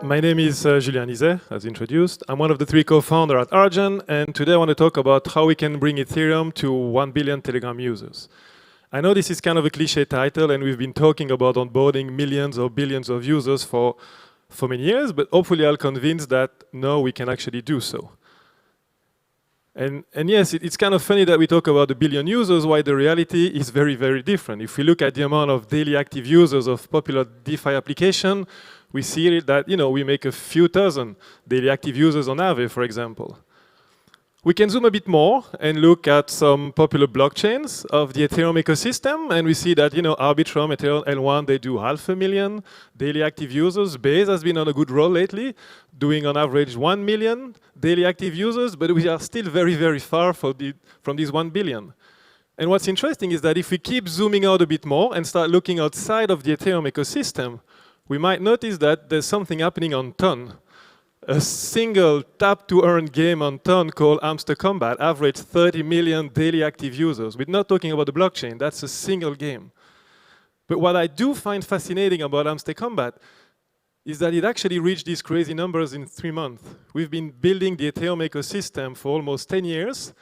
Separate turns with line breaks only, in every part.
My name is Julien Niset, as introduced. I'm one of the 3 co-founders at Argent, and today I want to talk about how we can bring Ethereum to 1 billion Telegram users. I know this is kind of a cliche title, and we've been talking about onboarding millions or billions of users for many years, but hopefully I'll convince that no, we can actually do so. And yes, it's kind of funny that we talk about a billion users, while the reality is very, very different. If we look at the amount of daily active users of popular DeFi application, we see that we make a few thousand daily active users on Aave, for example. We can zoom a bit more and look at some popular blockchains of the Ethereum ecosystem, and we see that Arbitrum, Ethereum, L1, they do 500,000 daily active users. Base has been on a good roll lately, doing on average 1 million daily active users, but we are still very, very far from these 1 billion. And what's interesting is that if we keep zooming out a bit more and start looking outside of the Ethereum ecosystem, we might notice that there's something happening on Ton. A single tap-to-earn game on Ton called Hamster Combat averaged 30 million daily active users. We're not talking about the blockchain, that's a single game. But what I do find fascinating about Hamster Combat is that it actually reached these crazy numbers in 3 months. We've been building the Ethereum ecosystem for almost 10 years,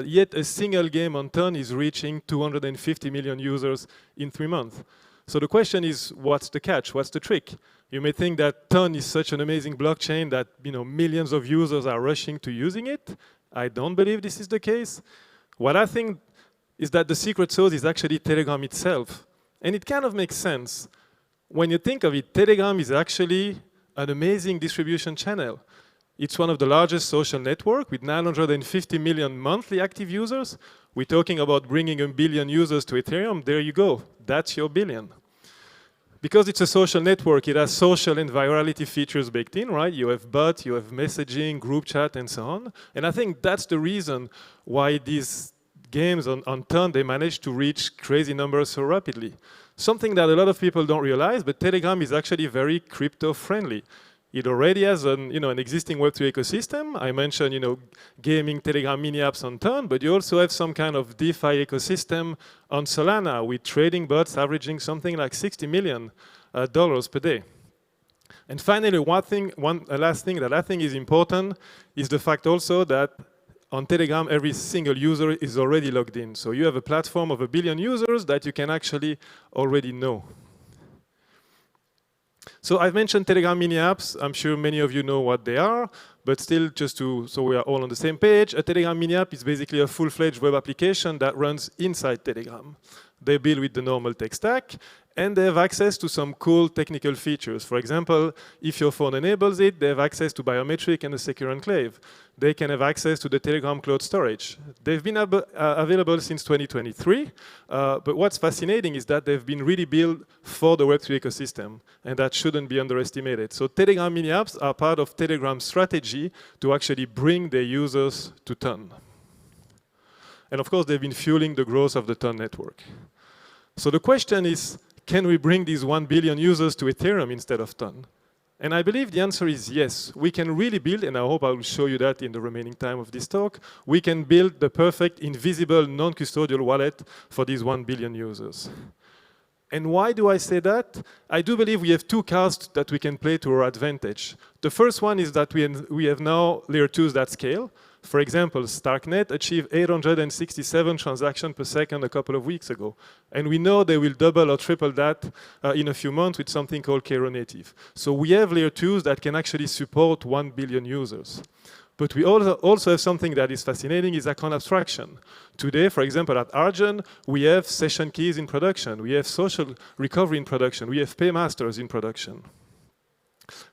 yet a single game on Ton is reaching 250 million users in 3 months. So the question is, what's the catch? What's the trick? You may think that Ton is such an amazing blockchain that millions of users are rushing to using it. I don't believe this is the case. What I think is that the secret sauce is actually Telegram itself. And it kind of makes sense. When you think of it, Telegram is actually an amazing distribution channel. It's one of the largest social networks with 950 million monthly active users. We're talking about bringing 1 billion users to Ethereum. There you go. That's your billion. Because it's a social network, it has social and virality features baked in, right? You have bot, you have messaging, group chat, and so on. And I think that's the reason why these games on Ton, they manage to reach crazy numbers so rapidly. Something that a lot of people don't realize, but Telegram is actually very crypto-friendly. It already has an existing Web3 ecosystem. I mentioned gaming Telegram mini apps on Ton, but you also have some kind of DeFi ecosystem on Solana with trading bots averaging something like $60 million per day. And finally, last thing that I think is important is the fact also that on Telegram, every single user is already logged in. So you have a platform of 1 billion users that you can actually already know. So I've mentioned Telegram mini apps. I'm sure many of you know what they are, but still so we are all on the same page, a Telegram mini app is basically a full-fledged web application that runs inside Telegram. They build with the normal tech stack, and they have access to some cool technical features. For example, if your phone enables it, they have access to biometric and a secure enclave. They can have access to the Telegram cloud storage. They've been available since 2023, but what's fascinating is that they've been really built for the Web3 ecosystem, and that shouldn't be underestimated. So Telegram mini apps are part of Telegram's strategy to actually bring their users to Ton. And of course, they've been fueling the growth of the Ton network. So the question is, can we bring these 1 billion users to Ethereum instead of Ton? And I believe the answer is yes. We can really build, and I hope I will show you that in the remaining time of this talk, we can build the perfect invisible non-custodial wallet for these 1 billion users. And why do I say that? I do believe we have 2 cards that we can play to our advantage. The first one is that we have now layer 2s that scale. For example, Starknet achieved 867 transactions per second a couple of weeks ago. And we know they will double or triple that in a few months with something called Cairo Native. So we have layer 2s that can actually support 1 billion users. But we also have something that is fascinating, is account abstraction. Today, for example, at Argent, we have session keys in production. We have social recovery in production. We have paymasters in production.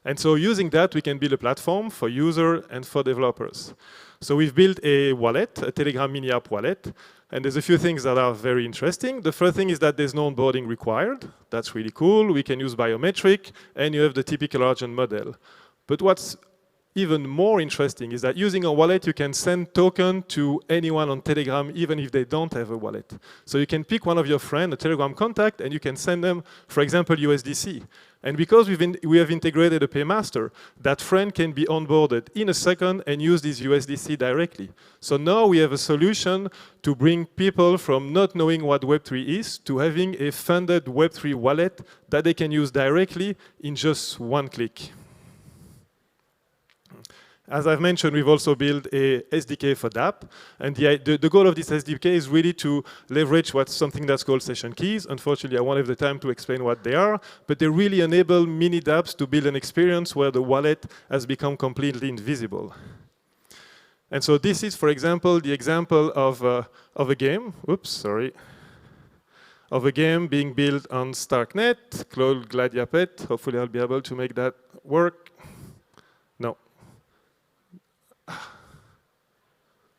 And so using that, we can build a platform for users and for developers. So we've built a wallet, a Telegram mini app wallet, and there's a few things that are very interesting. The first thing is that there's no onboarding required. That's really cool. We can use biometric, and you have the typical Argent model. But what's even more interesting is that using a wallet, you can send token to anyone on Telegram, even if they don't have a wallet. So you can pick one of your friends, a Telegram contact, and you can send them, for example, USDC. And because we have integrated a paymaster, that friend can be onboarded in a second and use this USDC directly. So now we have a solution to bring people from not knowing what Web3 is to having a funded Web3 wallet that they can use directly in just one click. As I've mentioned, we've also built a SDK for DApp, and the goal of this SDK is really to leverage something that's called session keys. Unfortunately, I won't have the time to explain what they are, but they really enable mini dApps to build an experience where the wallet has become completely invisible. And so this is, for example, the example of a game. Oops, sorry. Of a game being built on Starknet, called Gladiapet. Hopefully, I'll be able to make that work. No.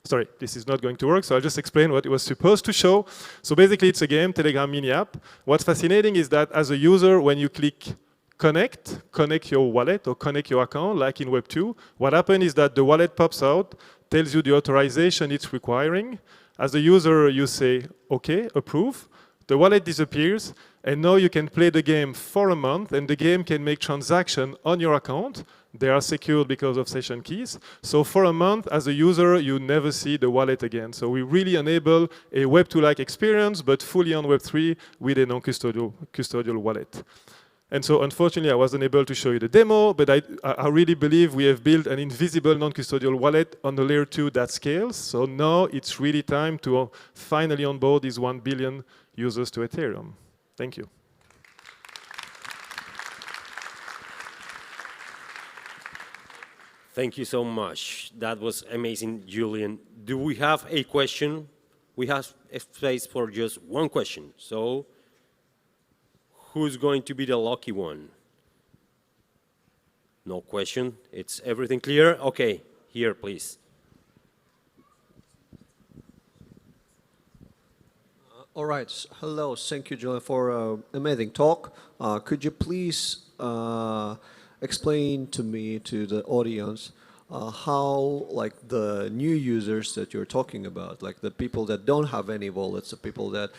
Sorry, this is not going to work, so I'll just explain what it was supposed to show. So basically, it's a game, Telegram mini app. What's fascinating is that as a user, when you click connect your wallet or connect your account, like in Web 2, what happens is that the wallet pops out, tells you the authorization it's requiring. As a user, you say, OK, approve. The wallet disappears, and now you can play the game for a month, and the game can make transactions on your account. They are secured because of session keys. So for a month, as a user, you never see the wallet again. So we really enable a Web 2-like experience, but fully on Web 3 with a non-custodial wallet. And so unfortunately, I wasn't able to show you the demo, but I really believe we have built an invisible non-custodial wallet on the layer 2 that scales. So now it's really time to finally onboard these 1 billion users to Ethereum. Thank you.
Thank you so much. That was amazing, Julien. Do we have a question? We have space for just one question. So who's going to be the lucky one? No question. It's everything clear? OK, here, please.
All right. Hello. Thank you, Julien, for an amazing talk. Could you please explain to me, to the audience, how like the new users that you're talking about, like the people that don't have any wallets, the people that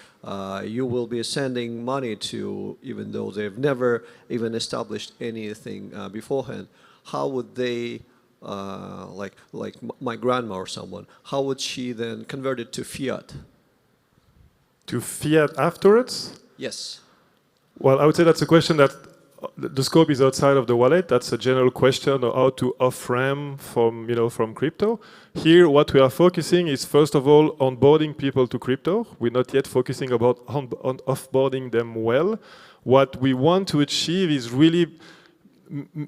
you will be sending money to, even though they've never even established anything beforehand, how would they, like my grandma or someone, how would she then convert it to fiat?
To fiat afterwards?
Yes.
Well, I would say that's a question that the scope is outside of the wallet. That's a general question of how to off-ramp from crypto. Here, what we are focusing is, first of all, onboarding people to crypto. We're not yet focusing about on offboarding them well. What we want to achieve is really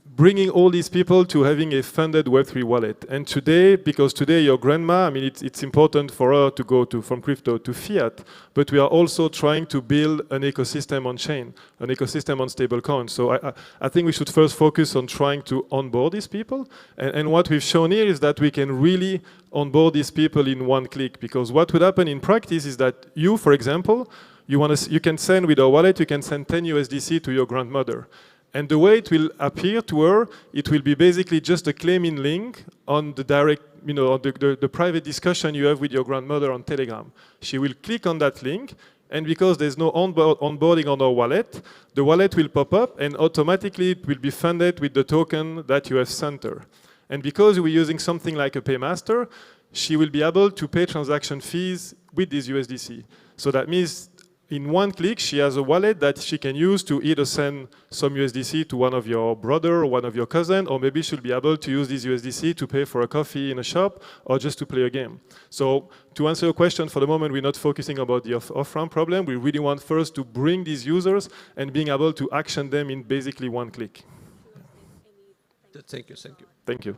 bringing all these people to having a funded Web3 wallet. And today, because today your grandma, I mean, it's important for her to go from crypto to fiat, but we are also trying to build an ecosystem on chain, an ecosystem on stablecoins. So I think we should first focus on trying to onboard these people. And what we've shown here is that we can really onboard these people in one click, because what would happen in practice is that you, for example, you can send with a wallet, you can send 10 USDC to your grandmother. And the way it will appear to her, it will be basically just a claiming link on the direct, on the private discussion you have with your grandmother on Telegram. She will click on that link, and because there's no onboarding on our wallet, the wallet will pop up, and automatically it will be funded with the token that you have sent her. And because we're using something like a paymaster, she will be able to pay transaction fees with this USDC. So that means in one click, she has a wallet that she can use to either send some USDC to one of your brother or one of your cousin, or maybe she'll be able to use this USDC to pay for a coffee in a shop or just to play a game. So to answer your question, for the moment, we're not focusing about the off-ramp problem. We really want first to bring these users and being able to action them in basically one click.
Thank you. Thank you.
Thank you.